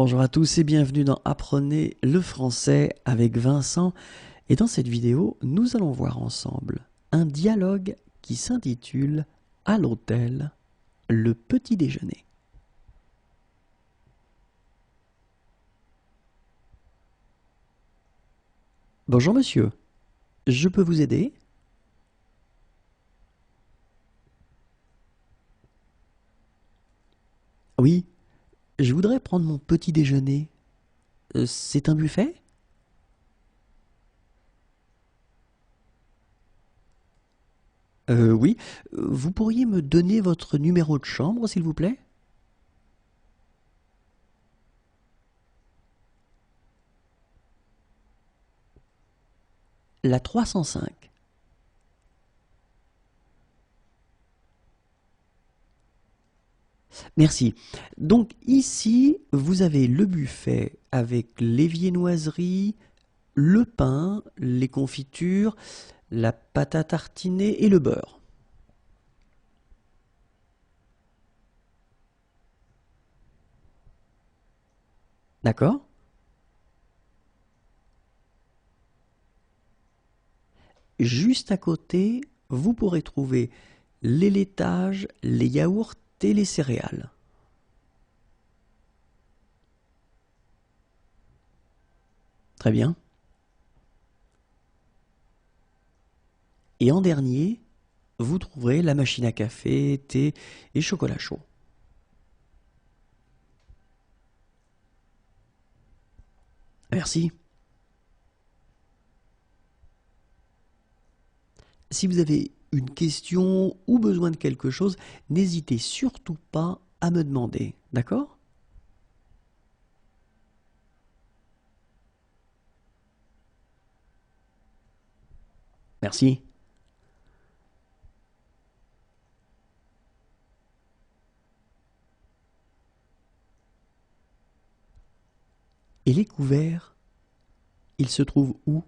Bonjour à tous et bienvenue dans Apprenez le français avec Vincent. Et dans cette vidéo, nous allons voir ensemble un dialogue qui s'intitule « À l'hôtel, le petit déjeuner ». Bonjour monsieur, je peux vous aider? Oui, je voudrais prendre mon petit déjeuner. C'est un buffet? Oui. Vous pourriez me donner votre numéro de chambre, s'il vous plaît? La 305. Merci. Donc ici, vous avez le buffet avec les viennoiseries, le pain, les confitures, la pâte à tartiner et le beurre. D'accord? Juste à côté, vous pourrez trouver les laitages, les yaourts et les céréales. Très bien. Et en dernier, vous trouverez la machine à café, thé et chocolat chaud. Merci. Si vous avez une question ou besoin de quelque chose, n'hésitez surtout pas à me demander. D'accord? Merci. Et les couverts, ils se trouvent où?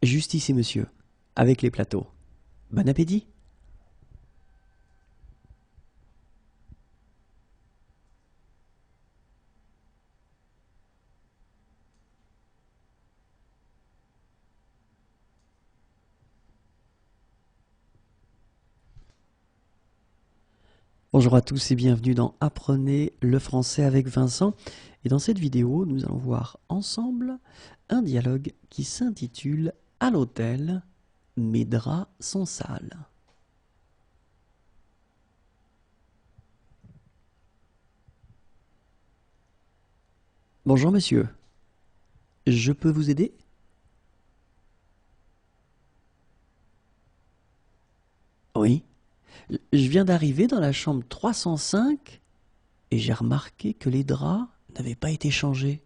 Juste ici, monsieur, avec les plateaux. Bon appétit! Bonjour à tous et bienvenue dans Apprenez le français avec Vincent. Et dans cette vidéo, nous allons voir ensemble un dialogue qui s'intitule « À l'hôtel, mes draps sont sales ». Bonjour monsieur, je peux vous aider? Oui. Je viens d'arriver dans la chambre 305 et j'ai remarqué que les draps n'avaient pas été changés.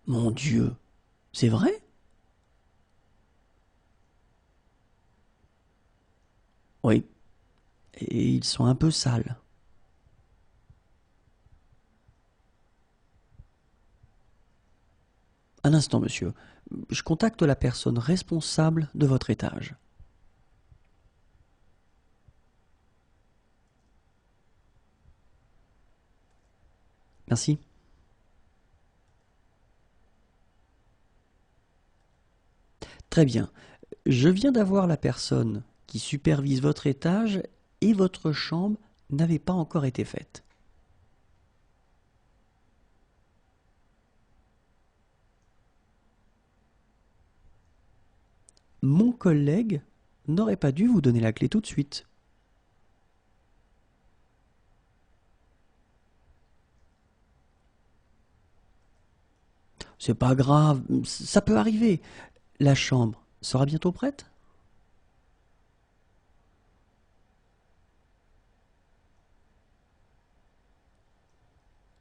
Mon Dieu, c'est vrai? Oui, et ils sont un peu sales. Un instant, monsieur. Je contacte la personne responsable de votre étage. Merci. Très bien. Je viens d'avoir la personne qui supervise votre étage et votre chambre n'avait pas encore été faite. Mon collègue n'aurait pas dû vous donner la clé tout de suite. C'est pas grave, ça peut arriver. La chambre sera bientôt prête?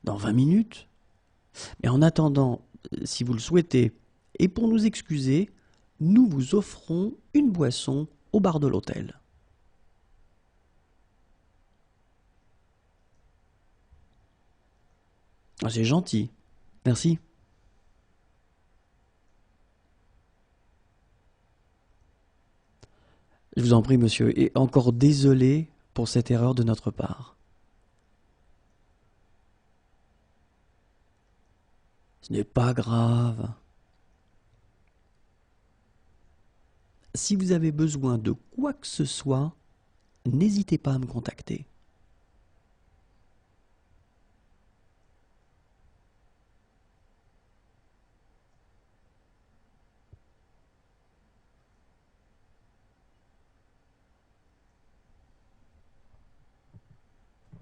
Dans 20 minutes? Mais en attendant, si vous le souhaitez, et pour nous excuser, nous vous offrons une boisson au bar de l'hôtel. Ah, c'est gentil. Merci. Je vous en prie, monsieur, et encore désolé pour cette erreur de notre part. Ce n'est pas grave. Si vous avez besoin de quoi que ce soit, n'hésitez pas à me contacter.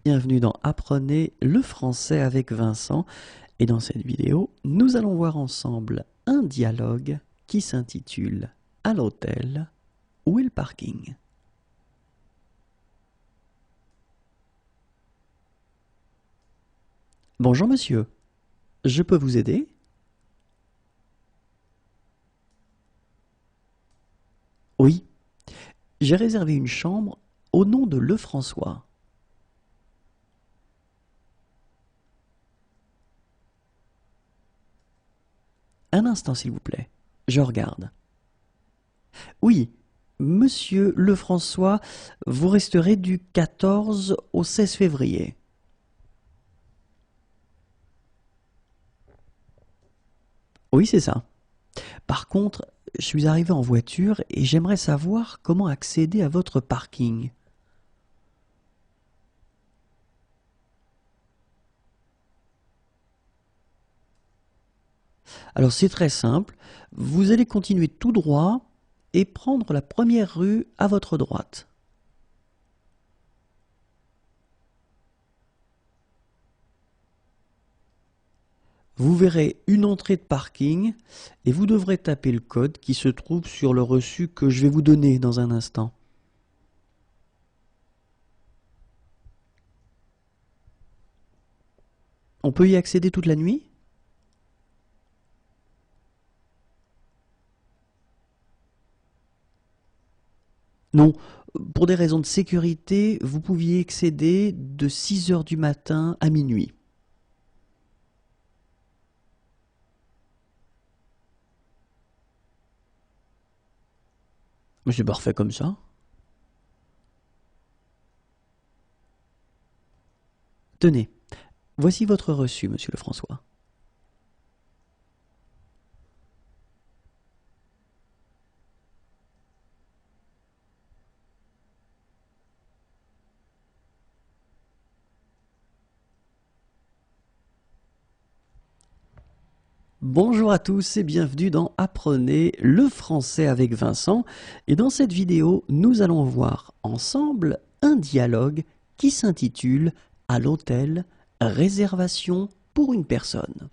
Bienvenue dans Apprenez le français avec Vincent. Et dans cette vidéo, nous allons voir ensemble un dialogue qui s'intitule « À l'hôtel, où est le parking ?» Bonjour monsieur, je peux vous aider? Oui, j'ai réservé une chambre au nom de Lefrançois. Un instant s'il vous plaît, je regarde. Oui, monsieur Lefrançois, vous resterez du 14 au 16 février. Oui, c'est ça. Par contre, je suis arrivé en voiture et j'aimerais savoir comment accéder à votre parking. Alors c'est très simple, vous allez continuer tout droit et prendre la première rue à votre droite. Vous verrez une entrée de parking et vous devrez taper le code qui se trouve sur le reçu que je vais vous donner dans un instant. On peut y accéder toute la nuit? Non, pour des raisons de sécurité, vous pouviez accéder de 6 heures du matin à minuit. Mais c'est parfait comme ça. Tenez, voici votre reçu, monsieur Lefrançois. Bonjour à tous et bienvenue dans Apprenez le français avec Vincent. Et dans cette vidéo, nous allons voir ensemble un dialogue qui s'intitule « À l'hôtel, réservation pour une personne ».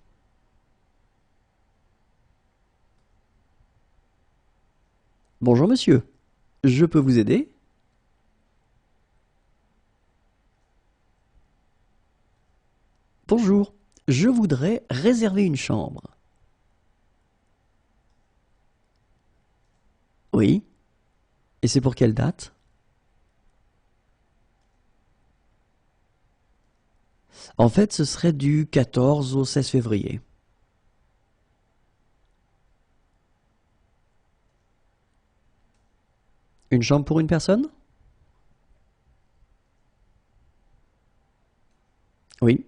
Bonjour monsieur, je peux vous aider? Bonjour, je voudrais réserver une chambre. Oui, et c'est pour quelle date? En fait, ce serait du 14 au 16 février. Une chambre pour une personne? Oui.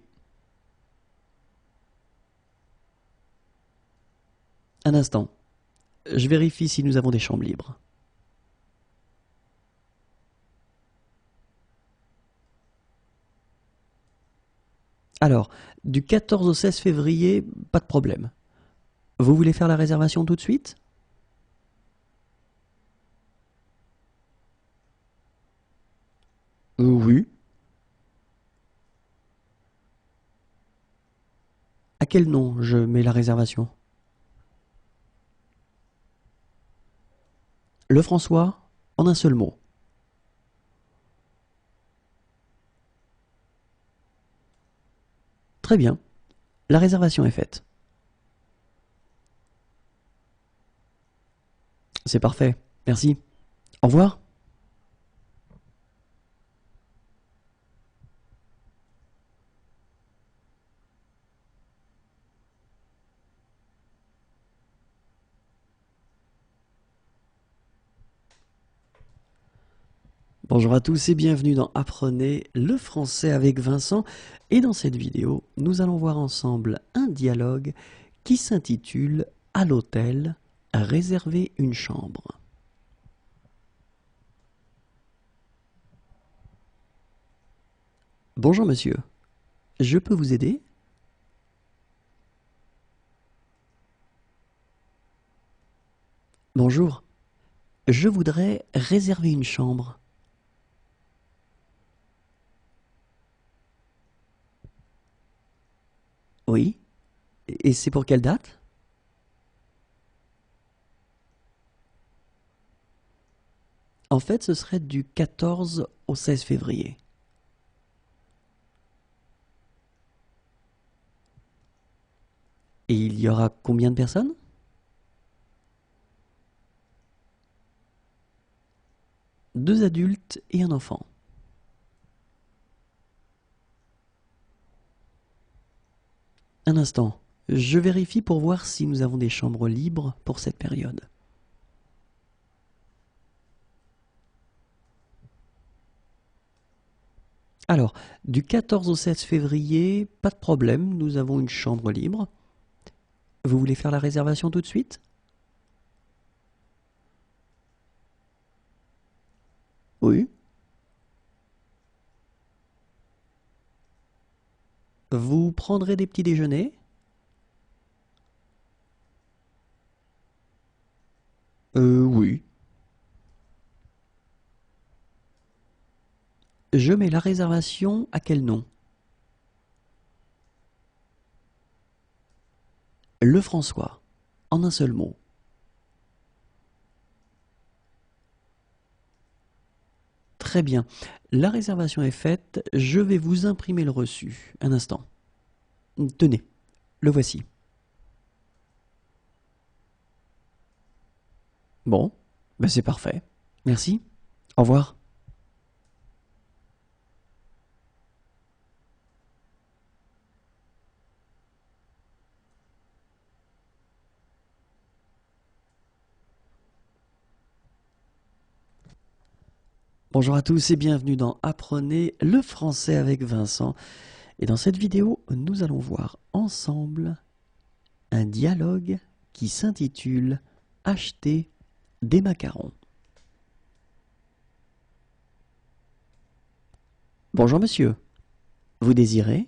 Un instant. Je vérifie si nous avons des chambres libres. Alors, du 14 au 16 février, pas de problème. Vous voulez faire la réservation tout de suite? Oui. À quel nom je mets la réservation? Lefrançois, en un seul mot. Très bien. La réservation est faite. C'est parfait. Merci. Au revoir. Bonjour à tous et bienvenue dans Apprenez le français avec Vincent. Et dans cette vidéo, nous allons voir ensemble un dialogue qui s'intitule « À l'hôtel, réserver une chambre ». Bonjour monsieur, je peux vous aider? Bonjour, je voudrais réserver une chambre. Oui, et c'est pour quelle date? En fait, ce serait du 14 au 16 février. Et il y aura combien de personnes? Deux adultes et un enfant. Un instant, je vérifie pour voir si nous avons des chambres libres pour cette période. Alors, du 14 au 16 février, pas de problème, nous avons une chambre libre. Vous voulez faire la réservation tout de suite? Oui. Vous prendrez des petits déjeuners? Oui. Je mets la réservation à quel nom? Le François, en un seul mot. Très bien. La réservation est faite, je vais vous imprimer le reçu. Un instant. Tenez, le voici. Bon, ben c'est parfait. Merci. Au revoir. Bonjour à tous et bienvenue dans Apprenez le français avec Vincent. Et dans cette vidéo, nous allons voir ensemble un dialogue qui s'intitule « Acheter des macarons ». Bonjour monsieur, vous désirez?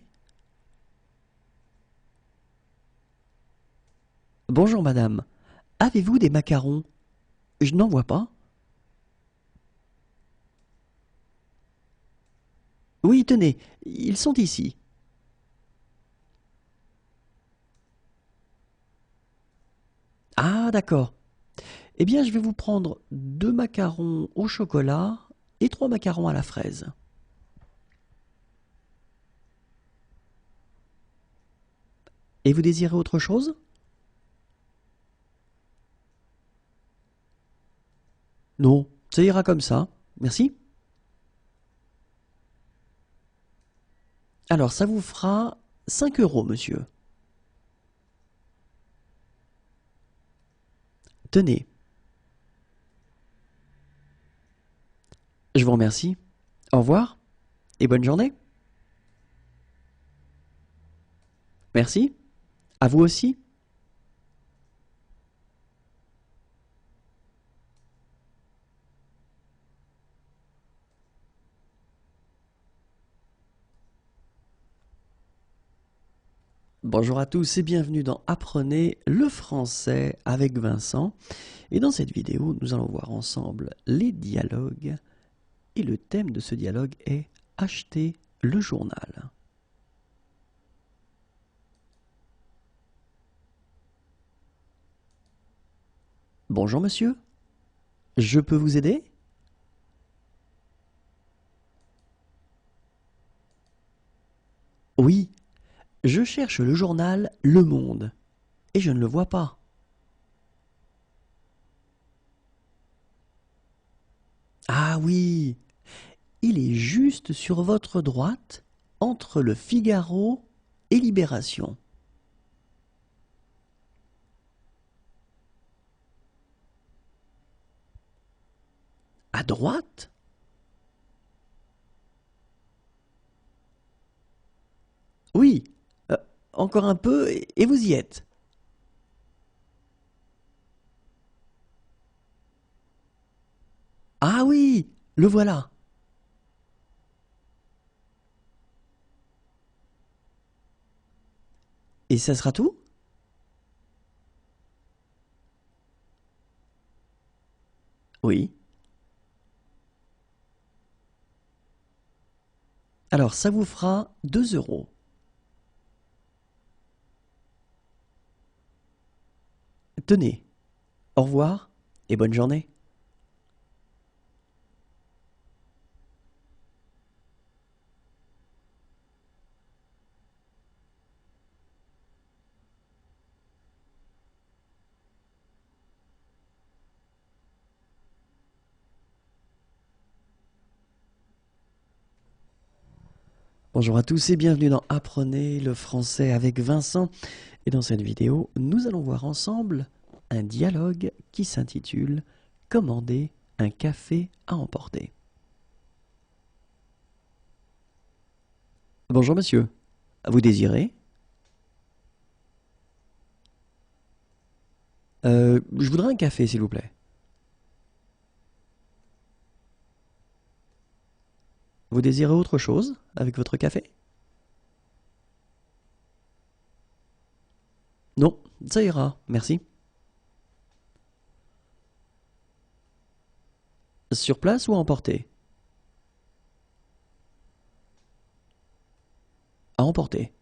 Bonjour madame, avez-vous des macarons? Je n'en vois pas. Oui, tenez, ils sont ici. Ah, d'accord. Eh bien, je vais vous prendre 2 macarons au chocolat et 3 macarons à la fraise. Et vous désirez autre chose? Non, ça ira comme ça. Merci. Alors, ça vous fera 5 euros, monsieur. Tenez. Je vous remercie. Au revoir et bonne journée. Merci. À vous aussi. Bonjour à tous et bienvenue dans Apprenez le français avec Vincent. Et dans cette vidéo, nous allons voir ensemble les dialogues. Et le thème de ce dialogue est Acheter le journal. Bonjour monsieur, je peux vous aider? Oui, je cherche le journal Le Monde et je ne le vois pas. Ah oui, il est juste sur votre droite, entre le Figaro et Libération. À droite? Oui, euh, encore un peu et vous y êtes. Ah oui, le voilà. Et ça sera tout? Oui. Alors, ça vous fera 2 €. Tenez, au revoir et bonne journée. Bonjour à tous et bienvenue dans Apprenez le français avec Vincent. Et dans cette vidéo, nous allons voir ensemble un dialogue qui s'intitule Commander un café à emporter. Bonjour monsieur, vous désirez? Je voudrais un café s'il vous plaît. Vous désirez autre chose avec votre café? Non, ça ira, merci. Sur place ou à emporter? À emporter.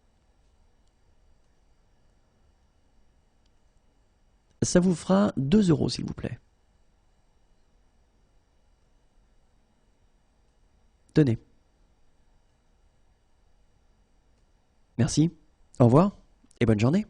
Ça vous fera 2 € s'il vous plaît. Tenez. Merci. Au revoir et bonne journée.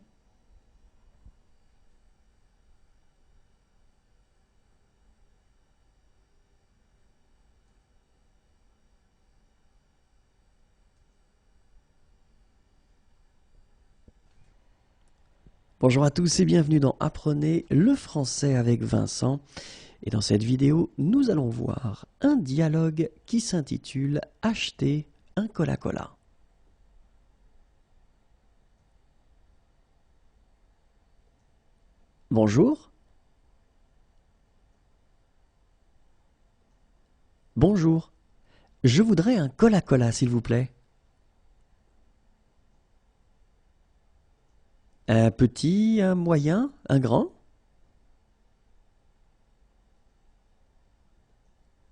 Bonjour à tous et bienvenue dans Apprenez le français avec Vincent. Et dans cette vidéo, nous allons voir un dialogue qui s'intitule Acheter un Coca-Cola. Bonjour. Bonjour. Je voudrais un Coca-Cola s'il vous plaît. Un petit, un moyen, un grand?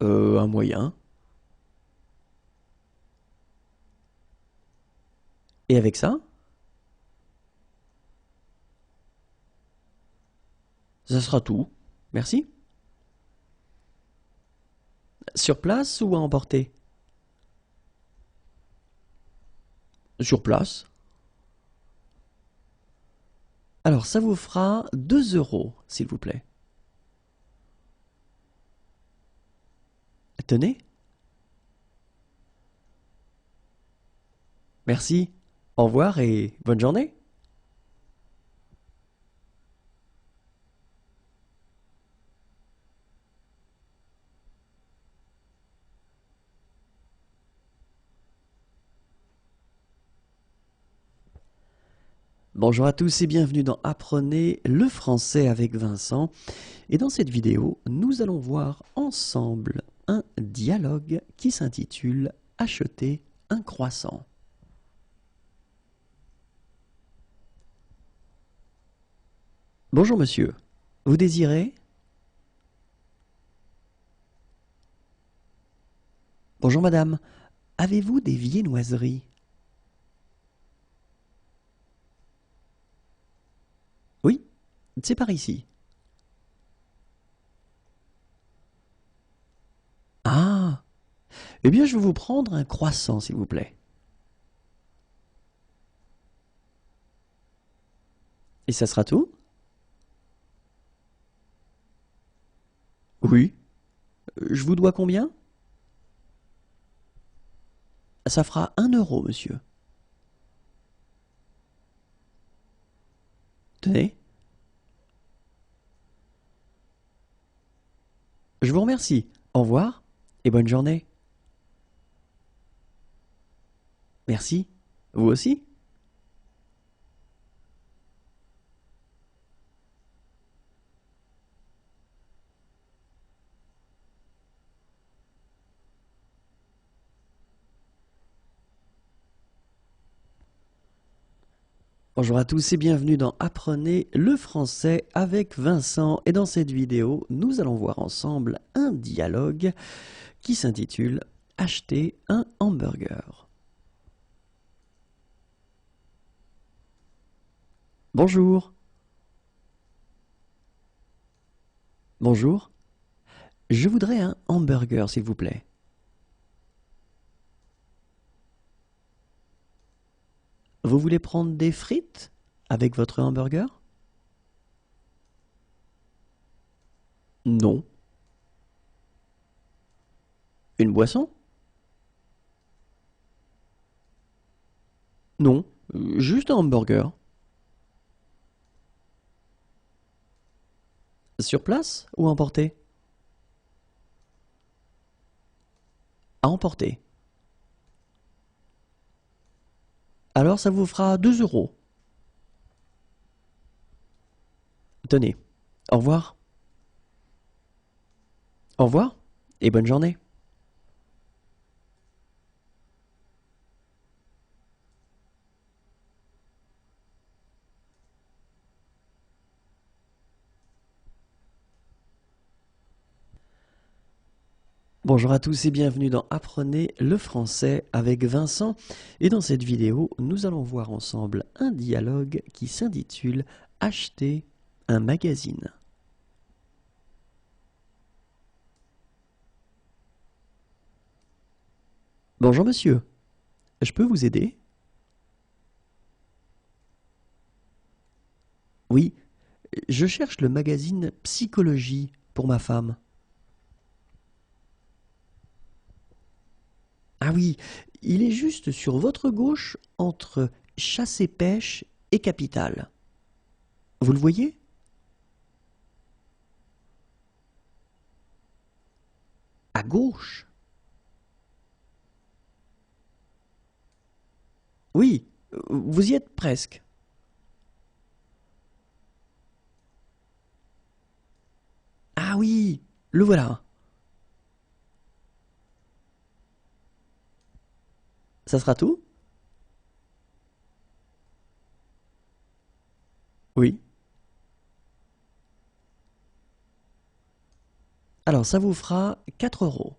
Un moyen. Et avec ça? Ça sera tout. Merci. Sur place ou à emporter? Sur place. Alors ça vous fera 2 € s'il vous plaît. Tenez. Merci. Au revoir et bonne journée. Bonjour à tous et bienvenue dans Apprenez le français avec Vincent. Et dans cette vidéo, nous allons voir ensemble un dialogue qui s'intitule Acheter un croissant. Bonjour monsieur, vous désirez? Bonjour madame, avez-vous des viennoiseries? Oui, c'est par ici. Ah, eh bien je vais vous prendre un croissant s'il vous plaît. Et ça sera tout? Oui. Je vous dois combien? Ça fera 1 € monsieur. Tenez. Je vous remercie. Au revoir et bonne journée. Merci. Vous aussi? Bonjour à tous et bienvenue dans Apprenez le français avec Vincent. Et dans cette vidéo, nous allons voir ensemble un dialogue qui s'intitule « Acheter un hamburger ». Bonjour. Bonjour. Je voudrais un hamburger, s'il vous plaît. Vous voulez prendre des frites avec votre hamburger? Non. Une boisson? Non, juste un hamburger. Sur place ou emporté? À emporter. Alors ça vous fera 2 €. Tenez, au revoir. Au revoir et bonne journée. Bonjour à tous et bienvenue dans Apprenez le français avec Vincent. Et dans cette vidéo, nous allons voir ensemble un dialogue qui s'intitule « Acheter un magazine ». Bonjour monsieur, je peux vous aider? Oui, je cherche le magazine Psychologie pour ma femme. Ah oui, il est juste sur votre gauche entre Chasse et pêche et Capitale. Vous le voyez? À gauche? Oui, vous y êtes presque. Ah oui, le voilà. Ça sera tout? Oui. Alors ça vous fera 4 €.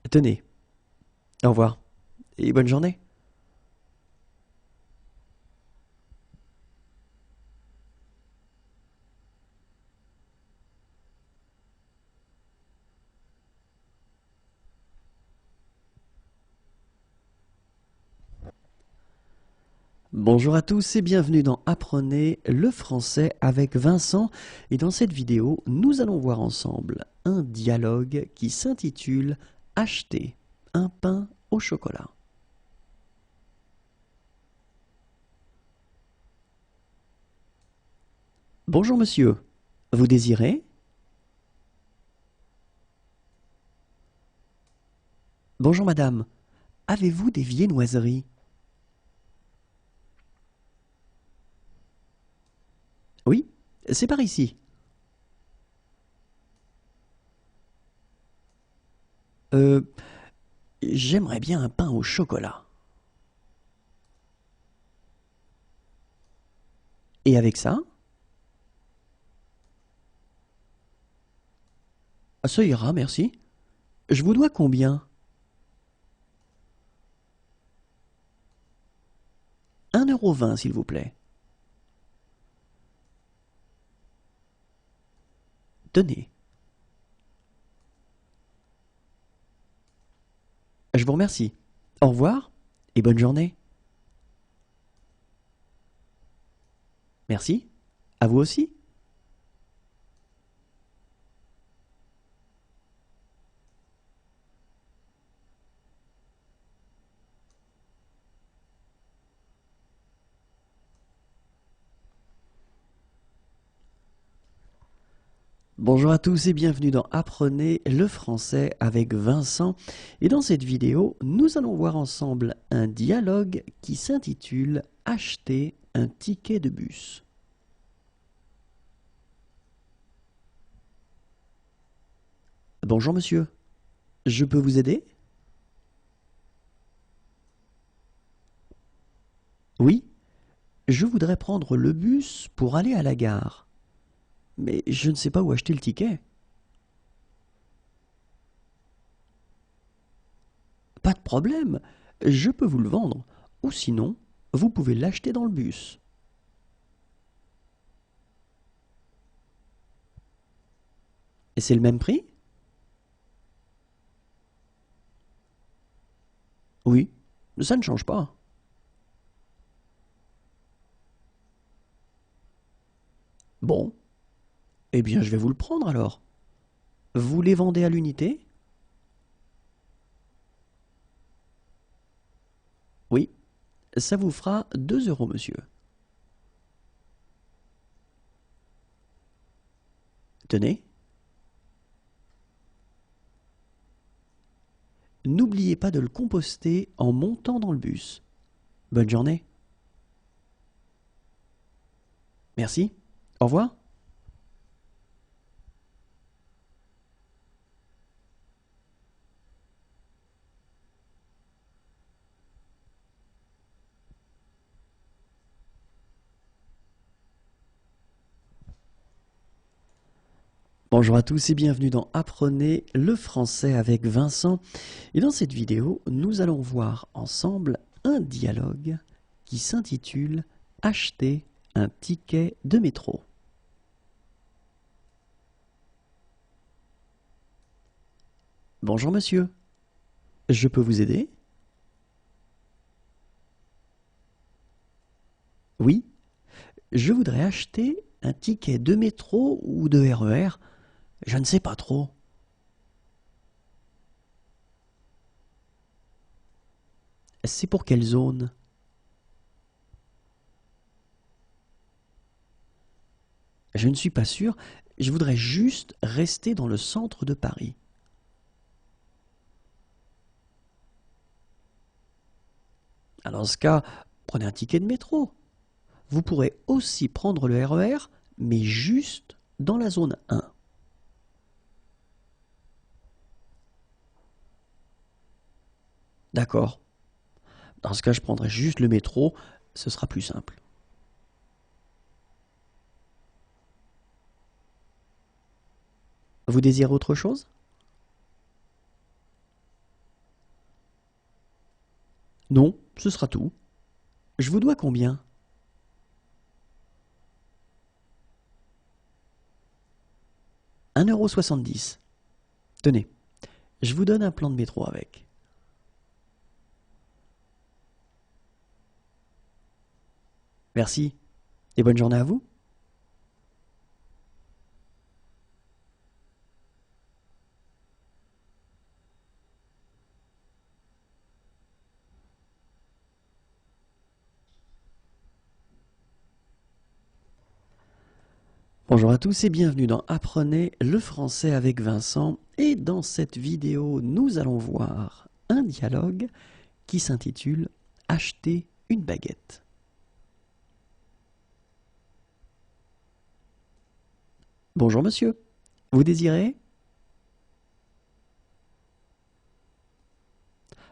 Tenez, au revoir et bonne journée. Bonjour à tous et bienvenue dans Apprenez le français avec Vincent. Et dans cette vidéo, nous allons voir ensemble un dialogue qui s'intitule « Acheter un pain au chocolat ». Bonjour monsieur, vous désirez? Bonjour madame, avez-vous des viennoiseries? Oui, c'est par ici. Euh, J'aimerais bien un pain au chocolat. Et avec ça? Ça ira, merci. Je vous dois combien? 1,20 € s'il vous plaît. Tenez. Je vous remercie. Au revoir et bonne journée. Merci. À vous aussi. Bonjour à tous et bienvenue dans Apprenez le français avec Vincent. Et dans cette vidéo, nous allons voir ensemble un dialogue qui s'intitule « Acheter un ticket de bus ». Bonjour monsieur, je peux vous aider? Oui, je voudrais prendre le bus pour aller à la gare. Mais je ne sais pas où acheter le ticket. Pas de problème, je peux vous le vendre. Ou sinon, vous pouvez l'acheter dans le bus. Et c'est le même prix? Oui, ça ne change pas. Bon, eh bien je vais vous le prendre alors. Vous les vendez à l'unité? Oui, ça vous fera 2 euros, monsieur. Tenez. N'oubliez pas de le composter en montant dans le bus. Bonne journée. Merci. Au revoir. Bonjour à tous et bienvenue dans Apprenez le français avec Vincent. Et dans cette vidéo, nous allons voir ensemble un dialogue qui s'intitule « Acheter un ticket de métro ». Bonjour monsieur, je peux vous aider? Oui, je voudrais acheter un ticket de métro ou de RER, je ne sais pas trop. C'est pour quelle zone? Je ne suis pas sûr, je voudrais juste rester dans le centre de Paris. Alors dans ce cas, prenez un ticket de métro. Vous pourrez aussi prendre le RER, mais juste dans la zone 1. D'accord. Dans ce cas, je prendrai juste le métro, ce sera plus simple. Vous désirez autre chose? Non, ce sera tout. Je vous dois combien? 1,70 €. Tenez, je vous donne un plan de métro avec. Merci et bonne journée à vous. Bonjour à tous et bienvenue dans Apprenez le français avec Vincent. Et dans cette vidéo, nous allons voir un dialogue qui s'intitule « Acheter une baguette ». Bonjour monsieur, vous désirez?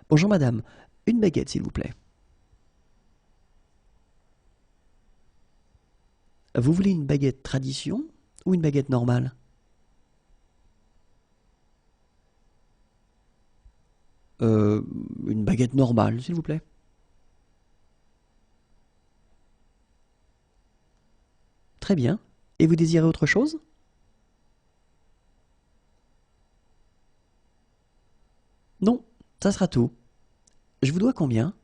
Bonjour madame, une baguette s'il vous plaît. Vous voulez une baguette tradition ou une baguette normale? Une baguette normale s'il vous plaît. Très bien. Et vous désirez autre chose? Non, ça sera tout. Je vous dois combien?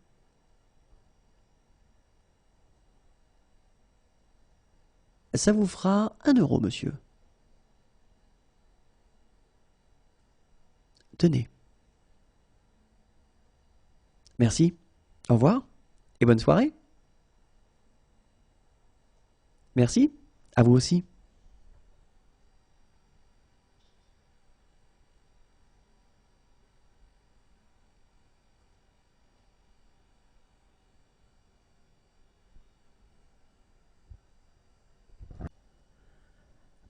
Ça vous fera 1 euro, monsieur. Tenez. Merci. Au revoir et bonne soirée. Merci. À vous aussi.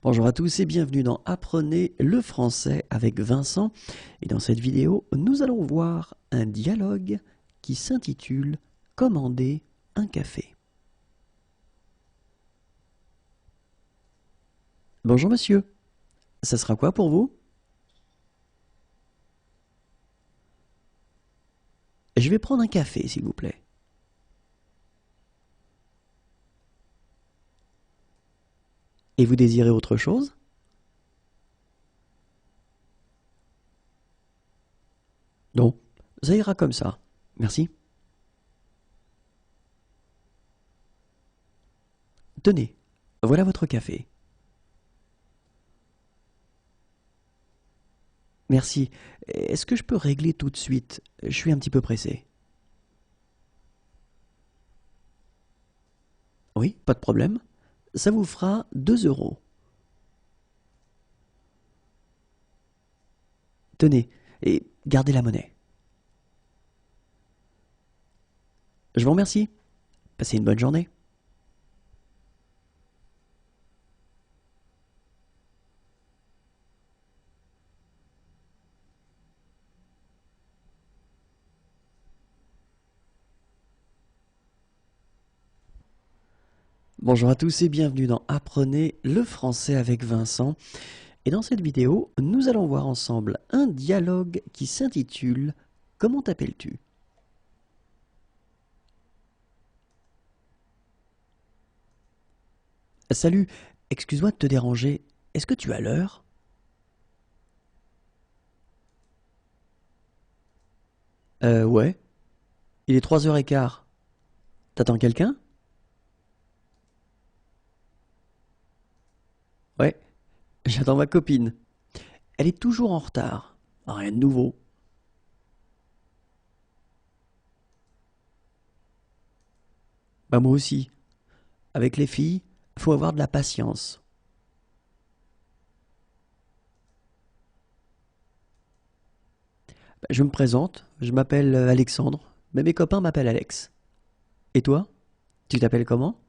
Bonjour à tous et bienvenue dans Apprenez le français avec Vincent. Et dans cette vidéo, nous allons voir un dialogue qui s'intitule « Commander un café. Bonjour monsieur, ça sera quoi pour vous? Je vais prendre un café s'il vous plaît. Et vous désirez autre chose? Non, ça ira comme ça. Merci. Tenez, voilà votre café. Merci. Est-ce que je peux régler tout de suite? Je suis un petit peu pressé. Oui, pas de problème. Ça vous fera 2 euros. Tenez, et gardez la monnaie. Je vous remercie. Passez une bonne journée. Bonjour à tous et bienvenue dans Apprenez le français avec Vincent. Et dans cette vidéo, nous allons voir ensemble un dialogue qui s'intitule Comment t'appelles-tu? Salut, excuse-moi de te déranger. Est-ce que tu as l'heure? Ouais. Il est 3h15. T'attends quelqu'un? Ouais, j'attends ma copine. Elle est toujours en retard. Rien de nouveau. Bah moi aussi. Avec les filles, faut avoir de la patience. Bah, je me présente, je m'appelle Alexandre, mais mes copains m'appellent Alex. Et toi? Tu t'appelles comment?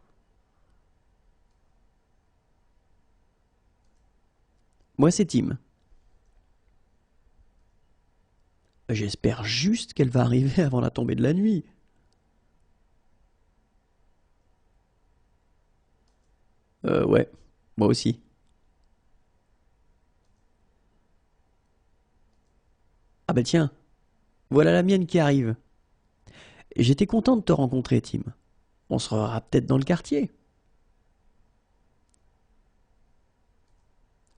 Moi c'est Tim. J'espère juste qu'elle va arriver avant la tombée de la nuit. Ouais, moi aussi. Ah bah tiens, voilà la mienne qui arrive. J'étais content de te rencontrer, Tim. On se reverra peut-être dans le quartier.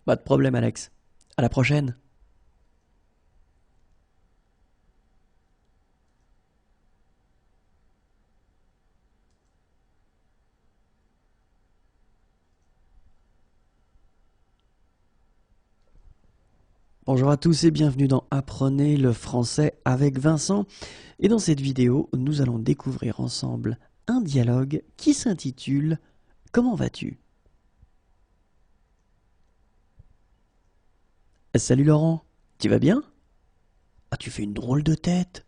Pas de problème, Alex. À la prochaine. Bonjour à tous et bienvenue dans Apprenez le français avec Vincent. Et dans cette vidéo, nous allons découvrir ensemble un dialogue qui s'intitule Comment vas-tu? Salut Laurent, tu vas bien? Ah, tu fais une drôle de tête.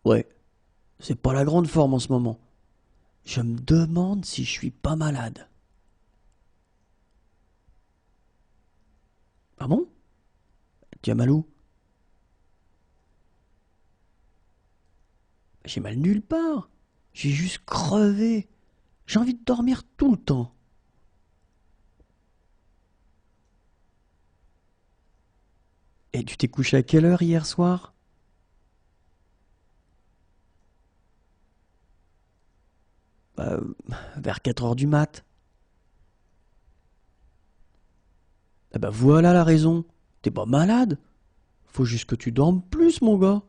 Ouais, c'est pas la grande forme en ce moment. Je me demande si je suis pas malade. Ah bon? Tu as mal où? J'ai mal nulle part. J'ai juste crevé. J'ai envie de dormir tout le temps. Et tu t'es couché à quelle heure hier soir? Bah, vers 4 heures du mat. Ah bah voilà la raison. T'es pas malade. Faut juste que tu dormes plus, mon gars.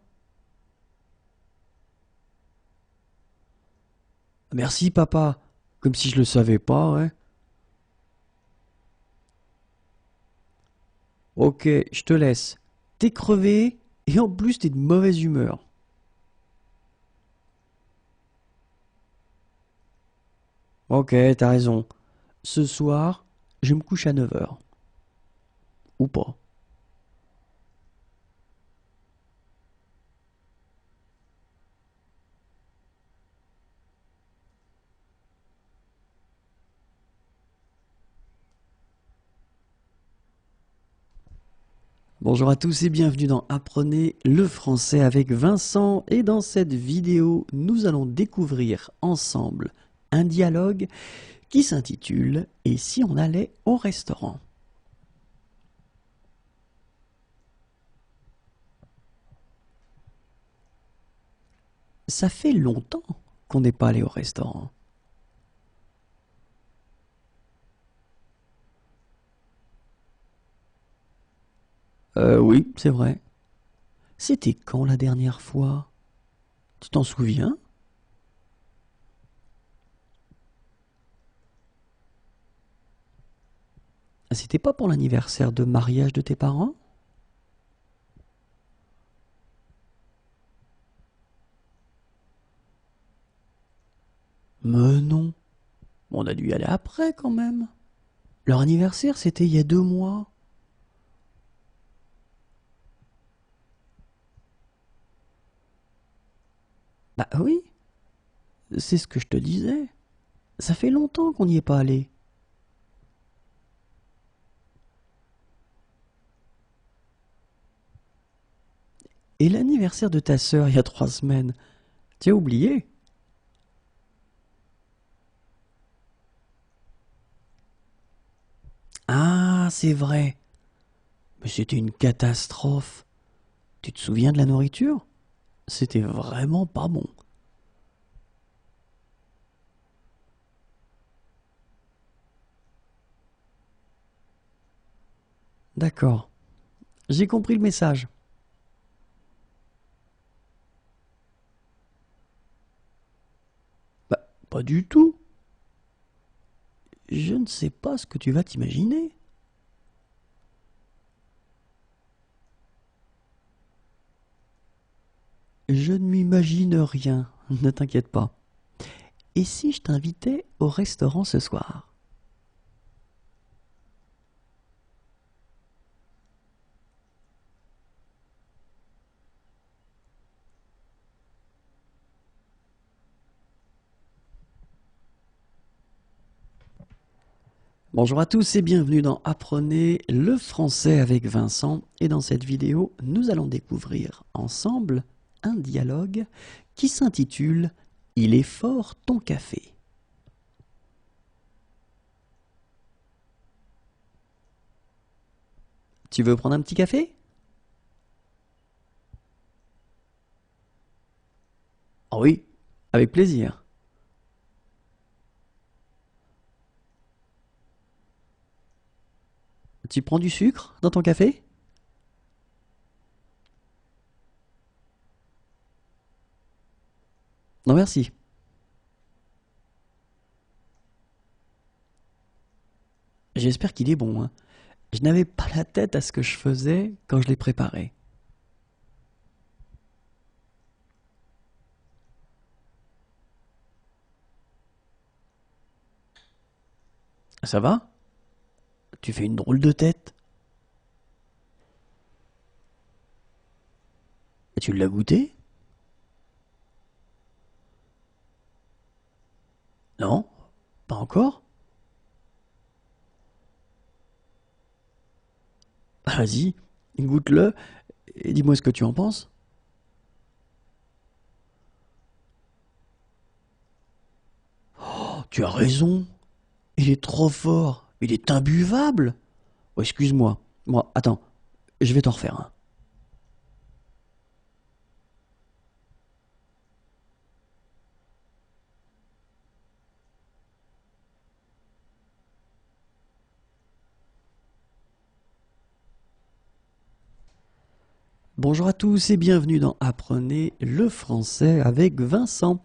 Merci, papa. Comme si je le savais pas, ouais. Ok, je te laisse. T'es crevé et en plus t'es de mauvaise humeur. Ok, t'as raison. Ce soir, je me couche à 9 heures. Ou pas. Bonjour à tous et bienvenue dans Apprenez le français avec Vincent. Et dans cette vidéo, nous allons découvrir ensemble un dialogue qui s'intitule « Et si on allait au restaurant ?» Ça fait longtemps qu'on n'est pas allé au restaurant. Oui, c'est vrai. C'était quand la dernière fois? Tu t'en souviens? C'était pas pour l'anniversaire de mariage de tes parents? Mais non, on a dû y aller après quand même. Leur anniversaire, c'était il y a 2 mois. Bah oui, c'est ce que je te disais. Ça fait longtemps qu'on n'y est pas allé. Et l'anniversaire de ta sœur il y a 3 semaines, tu as oublié? Ah, c'est vrai. Mais c'était une catastrophe. Tu te souviens de la nourriture? C'était vraiment pas bon. D'accord. J'ai compris le message. Bah, pas du tout. Je ne sais pas ce que tu vas t'imaginer. Je ne m'imagine rien, ne t'inquiète pas. Et si je t'invitais au restaurant ce soir? Bonjour à tous et bienvenue dans Apprenez le français avec Vincent. Et dans cette vidéo, nous allons découvrir ensemble un dialogue qui s'intitule « Il est fort ton café ». Tu veux prendre un petit café? Ah oui, avec plaisir. Tu prends du sucre dans ton café? Non merci. J'espère qu'il est bon, hein. Je n'avais pas la tête à ce que je faisais quand je l'ai préparé. Ça va? Tu fais une drôle de tête. Tu l'as goûté? Non? Pas encore? Vas-y, goûte-le et dis-moi ce que tu en penses. Oh, tu as raison. Il est trop fort. Il est imbuvable. Oh, excuse-moi. Moi, attends, je vais t'en refaire un. Bonjour à tous et bienvenue dans Apprenez le français avec Vincent.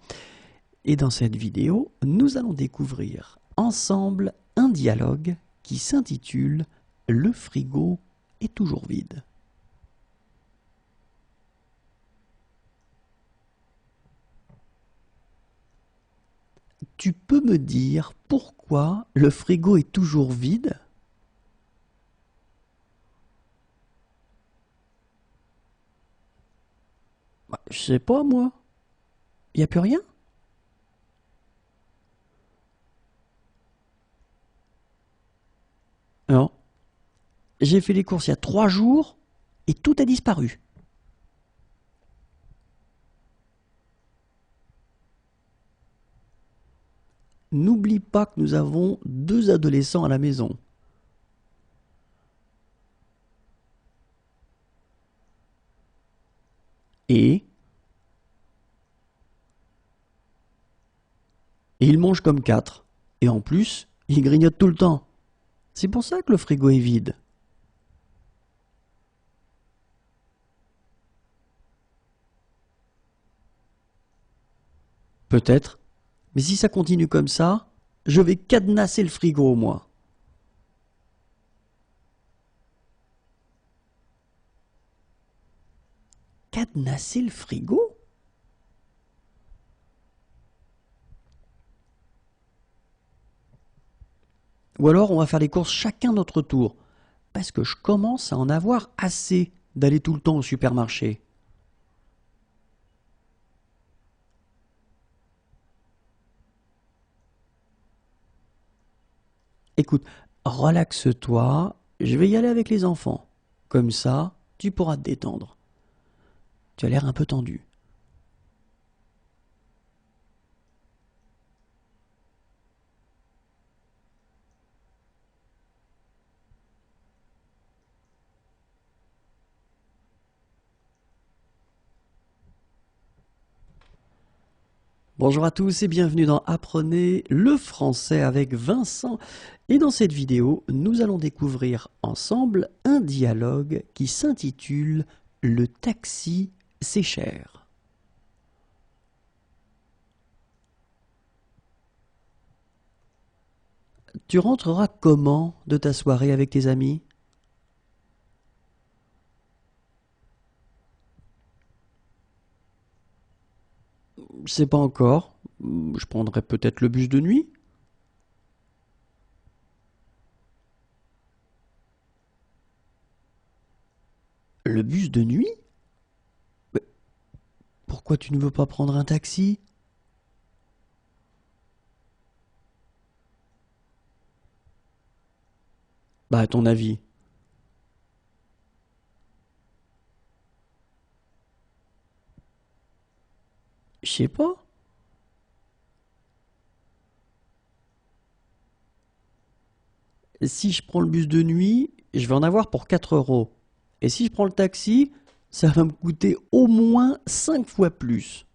Et dans cette vidéo, nous allons découvrir ensemble un dialogue qui s'intitule « Le frigo est toujours vide ». Tu peux me dire pourquoi le frigo est toujours vide? Bah, je sais pas moi. Y a plus rien? Non. J'ai fait les courses il y a 3 jours et tout a disparu. N'oublie pas que nous avons 2 adolescents à la maison. Et ils mangent comme 4. Et en plus, ils grignotent tout le temps. C'est pour ça que le frigo est vide. Peut-être, mais si ça continue comme ça, je vais cadenasser le frigo, moi. Cadenasser le frigo? Ou alors on va faire les courses chacun notre tour, parce que je commence à en avoir assez d'aller tout le temps au supermarché. Écoute, relaxe-toi, je vais y aller avec les enfants. Comme ça, tu pourras te détendre. Tu as l'air un peu tendu. Bonjour à tous et bienvenue dans Apprenez le français avec Vincent. Et dans cette vidéo, nous allons découvrir ensemble un dialogue qui s'intitule « Le taxi, c'est cher ». Tu rentreras comment de ta soirée avec tes amis? Je sais pas encore. Je prendrai peut-être le bus de nuit. Le bus de nuit? Mais pourquoi tu ne veux pas prendre un taxi? Bah, à ton avis. Je sais pas. Si je prends le bus de nuit, je vais en avoir pour 4 euros. Et si je prends le taxi, ça va me coûter au moins 5 fois plus.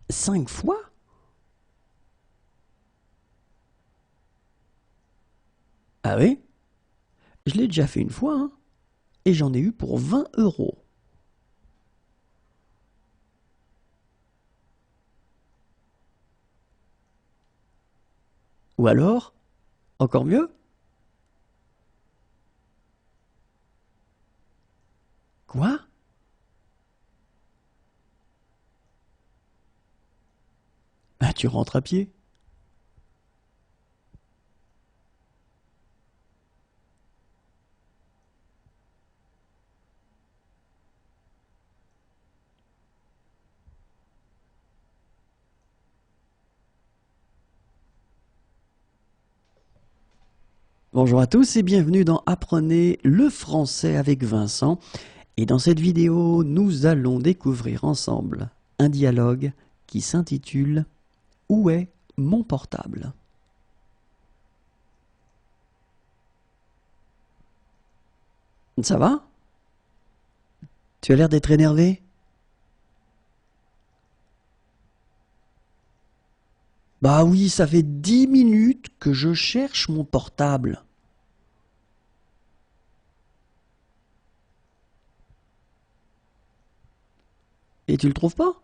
5 fois? Ah oui? Je l'ai déjà fait une fois, hein. Et j'en ai eu pour 20 euros. Ou alors, encore mieux? Quoi? Bah, tu rentres à pied. Bonjour à tous et bienvenue dans Apprenez le français avec Vincent. Et dans cette vidéo, nous allons découvrir ensemble un dialogue qui s'intitule « Où est mon portable ?» Ça va? Tu as l'air d'être énervé? Bah oui, ça fait 10 minutes que je cherche mon portable. Et tu le trouves pas?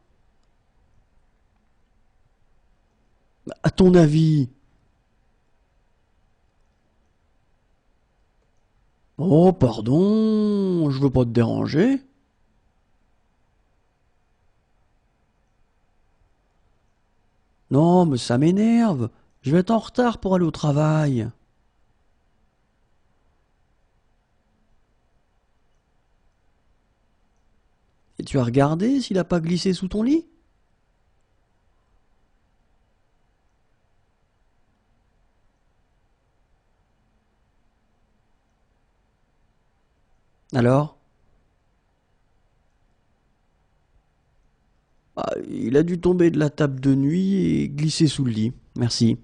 À ton avis? Oh, pardon, je veux pas te déranger. Non, mais ça m'énerve. Je vais être en retard pour aller au travail. Et tu as regardé s'il a pas glissé sous ton lit? Alors? Ah, il a dû tomber de la table de nuit et glisser sous le lit. Merci.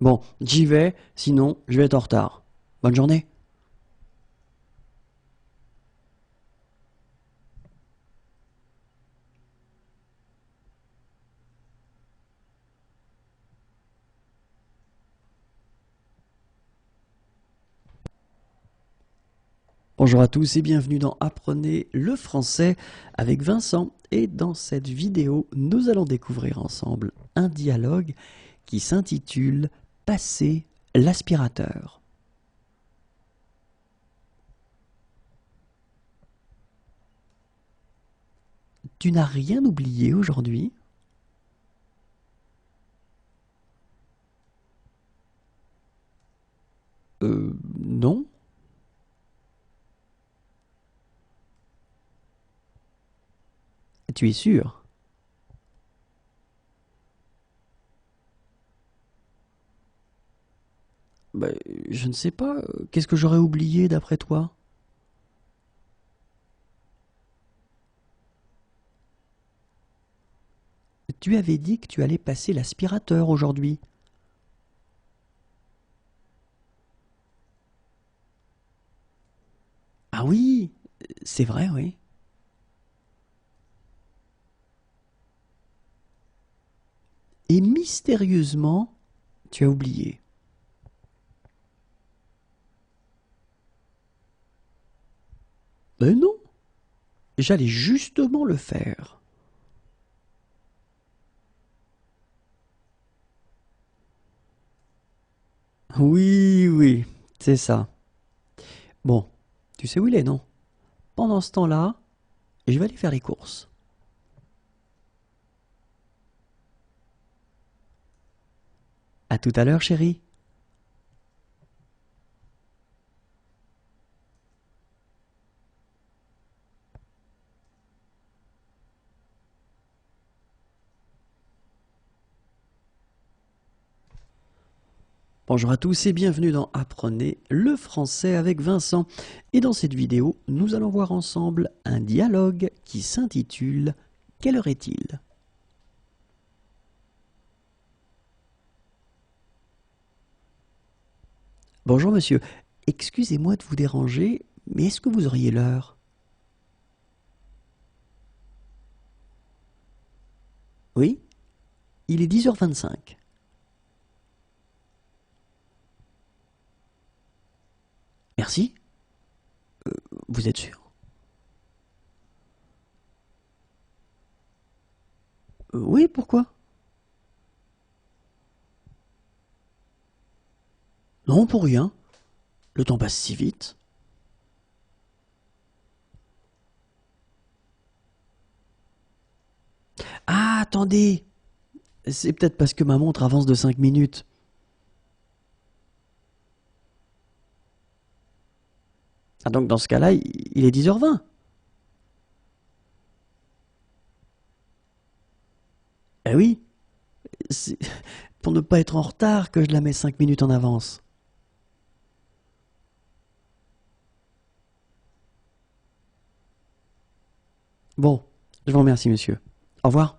Bon, j'y vais, sinon je vais être en retard. Bonne journée. Bonjour à tous et bienvenue dans Apprenez le français avec Vincent. Et dans cette vidéo, nous allons découvrir ensemble un dialogue qui s'intitule Passer l'aspirateur. Tu n'as rien oublié aujourd'hui? Non. Tu es sûr? Bah, je ne sais pas. Qu'est-ce que j'aurais oublié d'après toi? Tu avais dit que tu allais passer l'aspirateur aujourd'hui. Ah oui, c'est vrai, oui. Et mystérieusement, tu as oublié. Ben non, j'allais justement le faire. Oui, oui, c'est ça. Bon, tu sais où il est, non? Pendant ce temps-là, je vais aller faire les courses. À tout à l'heure, chérie. Bonjour à tous et bienvenue dans Apprenez le français avec Vincent. Et dans cette vidéo, nous allons voir ensemble un dialogue qui s'intitule Quelle heure est-il? Bonjour monsieur, excusez-moi de vous déranger, mais est-ce que vous auriez l'heure? Oui, il est 10h25. Merci, vous êtes sûr? Oui, pourquoi? Non, pour rien. Le temps passe si vite. Ah, attendez! C'est peut-être parce que ma montre avance de 5 minutes. Ah, donc dans ce cas-là, il est 10h20. Eh oui, c'est pour ne pas être en retard que je la mets 5 minutes en avance. Bon, je vous remercie, monsieur. Au revoir.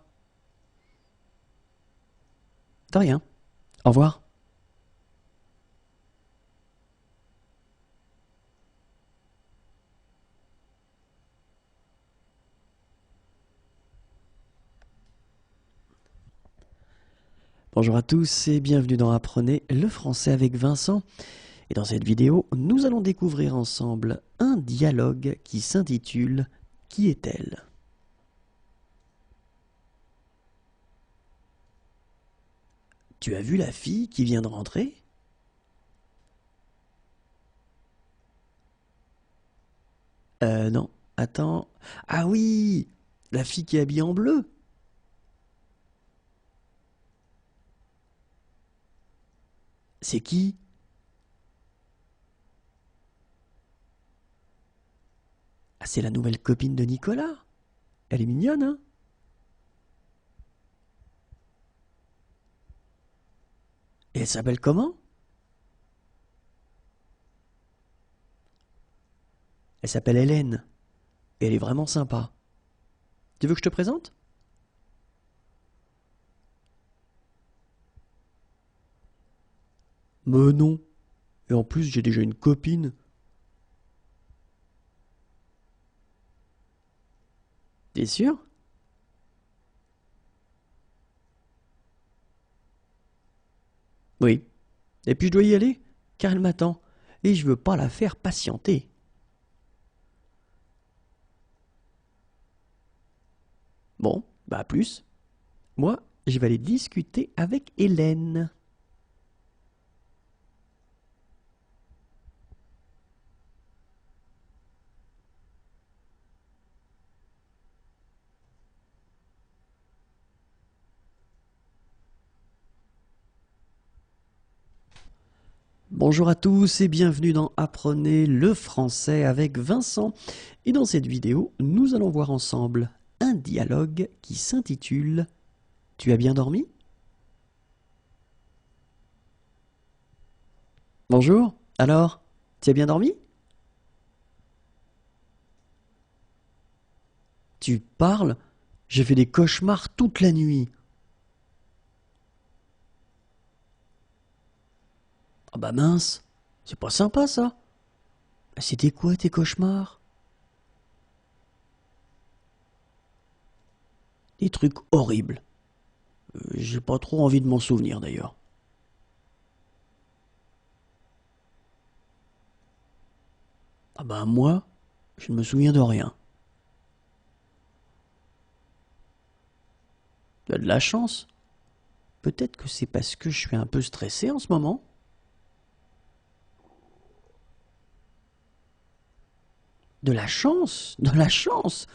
De rien. Au revoir. Bonjour à tous et bienvenue dans Apprenez le français avec Vincent. Et dans cette vidéo, nous allons découvrir ensemble un dialogue qui s'intitule Qui est-elle? Tu as vu la fille qui vient de rentrer? Non. Attends. Ah oui! La fille qui est habillée en bleu. C'est qui? Ah, c'est la nouvelle copine de Nicolas. Elle est mignonne, hein? Et elle s'appelle comment? Elle s'appelle Hélène. Et elle est vraiment sympa. Tu veux que je te présente? Mais non. Et en plus, j'ai déjà une copine. T'es sûr? Oui. Et puis je dois y aller, car elle m'attend. Et je veux pas la faire patienter. Bon, bah à plus. Moi, je vais aller discuter avec Hélène. Bonjour à tous et bienvenue dans Apprenez le français avec Vincent. Et dans cette vidéo, nous allons voir ensemble un dialogue qui s'intitule « Tu as bien dormi ?» Bonjour, alors, tu as bien dormi? Tu parles? J'ai fait des cauchemars toute la nuit. Ah bah mince, c'est pas sympa ça. C'était quoi tes cauchemars? Des trucs horribles. J'ai pas trop envie de m'en souvenir d'ailleurs. Ah bah moi, je ne me souviens de rien. Tu as de la chance. Peut-être que c'est parce que je suis un peu stressé en ce moment. De la chance, de la chance.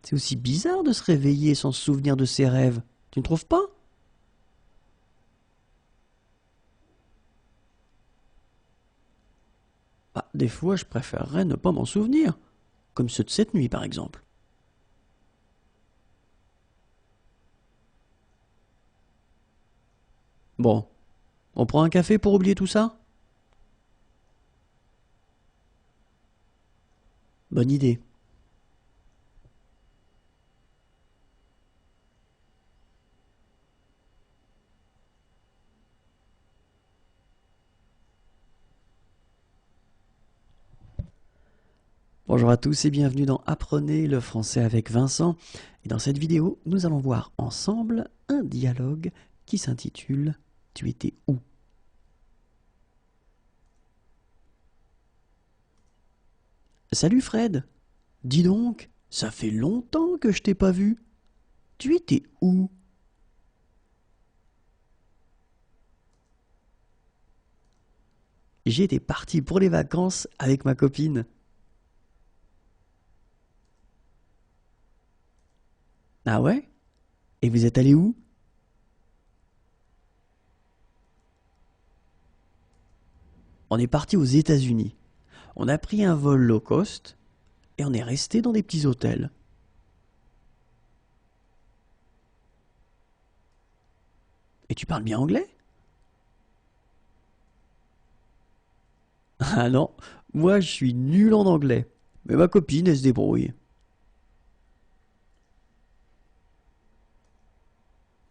C'est aussi bizarre de se réveiller sans se souvenir de ses rêves. Tu ne trouves pas? Bah, des fois, je préférerais ne pas m'en souvenir. Comme ceux de cette nuit, par exemple. Bon, on prend un café pour oublier tout ça? Bonne idée. Bonjour à tous et bienvenue dans Apprenez le français avec Vincent. Et dans cette vidéo, nous allons voir ensemble un dialogue qui s'intitule « Tu étais où ?» Salut Fred. Dis donc, ça fait longtemps que je t'ai pas vu. Tu étais où? J'étais parti pour les vacances avec ma copine. Ah ouais? Et vous êtes allé où? On est parti aux États-Unis. On a pris un vol low cost et on est resté dans des petits hôtels. Et tu parles bien anglais? Ah non, moi je suis nul en anglais. Mais ma copine, elle se débrouille.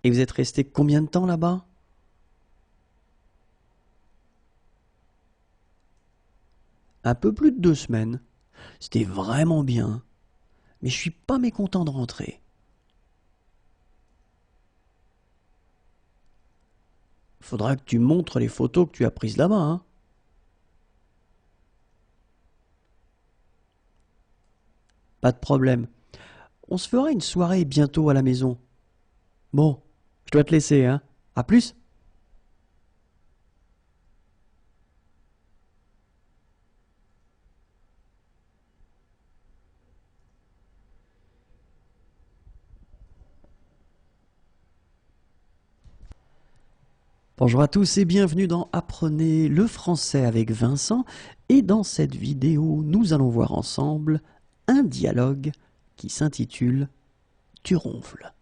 Et vous êtes resté combien de temps là-bas? Un peu plus de 2 semaines. C'était vraiment bien. Mais je suis pas mécontent de rentrer. Faudra que tu montres les photos que tu as prises là-bas, hein. Pas de problème. On se fera une soirée bientôt à la maison. Bon, je dois te laisser, hein. À plus. Bonjour à tous et bienvenue dans Apprenez le français avec Vincent. Et dans cette vidéo, nous allons voir ensemble un dialogue qui s'intitule « Tu ronfles ».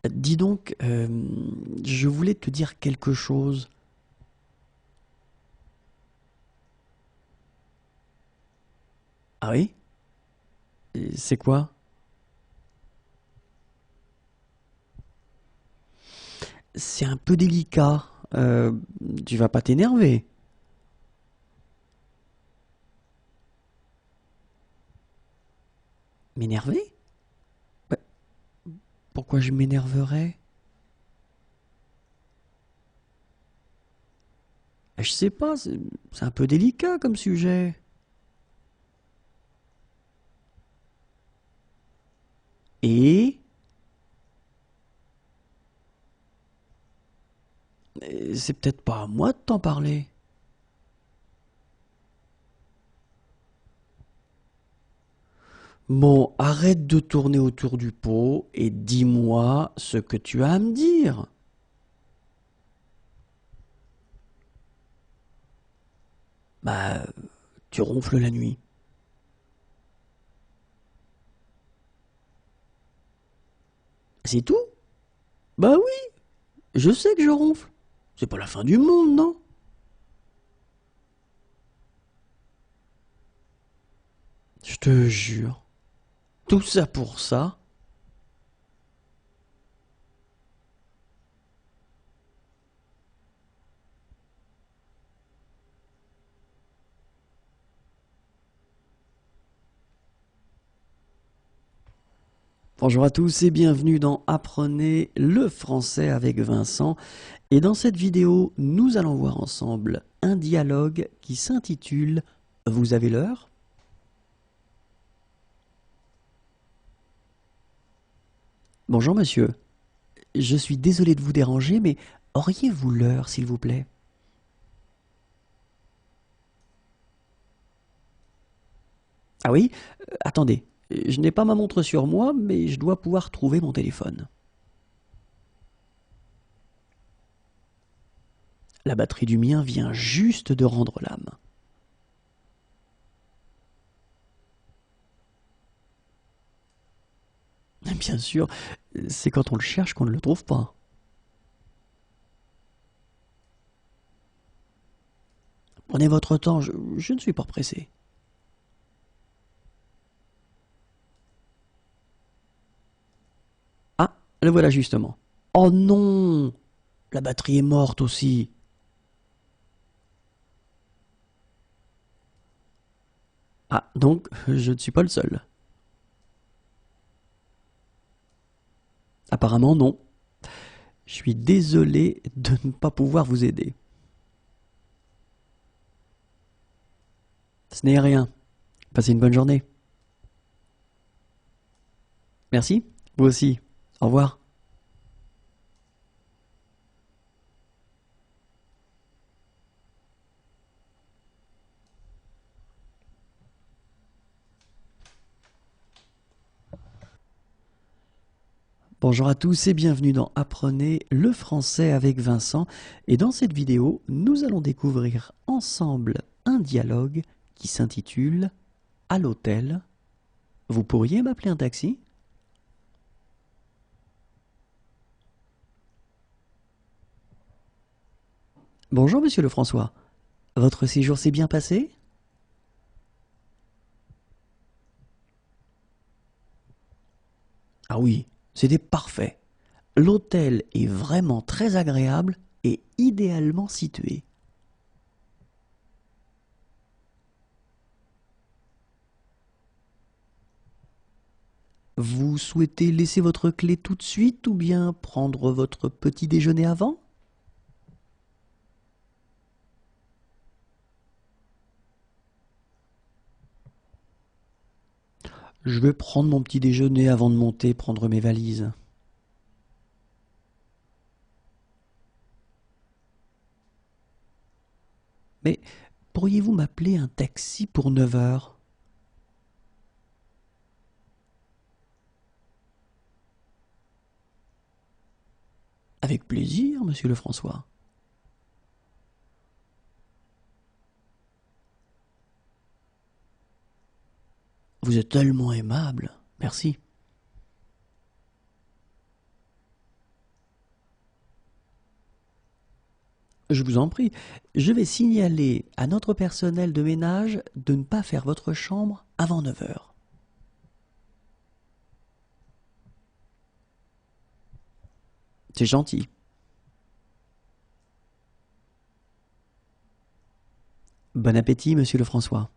Dis donc, je voulais te dire quelque chose. Ah oui? Et c'est quoi? C'est un peu délicat. Tu vas pas t'énerver. M'énerver? Bah, pourquoi je m'énerverais? Je sais pas, c'est un peu délicat comme sujet. Et c'est peut-être pas à moi de t'en parler. Bon, arrête de tourner autour du pot et dis-moi ce que tu as à me dire. Bah, tu ronfles la nuit. C'est tout? Bah oui, je sais que je ronfle. C'est pas la fin du monde, non? Je te jure. Tout ça pour ça? Bonjour à tous et bienvenue dans Apprenez le français avec Vincent. Et dans cette vidéo, nous allons voir ensemble un dialogue qui s'intitule Vous avez l'heure? Bonjour monsieur. Je suis désolé de vous déranger, mais auriez-vous l'heure, s'il vous plaît? Ah oui? Attendez, je n'ai pas ma montre sur moi, mais je dois pouvoir trouver mon téléphone. La batterie du mien vient juste de rendre l'âme. Bien sûr, c'est quand on le cherche qu'on ne le trouve pas. Prenez votre temps, je ne suis pas pressé. Ah, le voilà justement. Oh non! La batterie est morte aussi. Ah, donc je ne suis pas le seul. Apparemment non. Je suis désolé de ne pas pouvoir vous aider. Ce n'est rien. Passez une bonne journée. Merci. Vous aussi. Au revoir. Bonjour à tous et bienvenue dans Apprenez le français avec Vincent. Et dans cette vidéo, nous allons découvrir ensemble un dialogue qui s'intitule À l'hôtel. Vous pourriez m'appeler un taxi? Bonjour monsieur Lefrançois. Votre séjour s'est bien passé? Ah oui, c'était parfait. L'hôtel est vraiment très agréable et idéalement situé. Vous souhaitez laisser votre clé tout de suite ou bien prendre votre petit déjeuner avant? Je vais prendre mon petit déjeuner avant de monter prendre mes valises. Mais pourriez-vous m'appeler un taxi pour 9 heures? Avec plaisir, monsieur Lefrançois. Vous êtes tellement aimable. Merci. Je vous en prie, je vais signaler à notre personnel de ménage de ne pas faire votre chambre avant 9 heures. C'est gentil. Bon appétit, monsieur Lefrançois.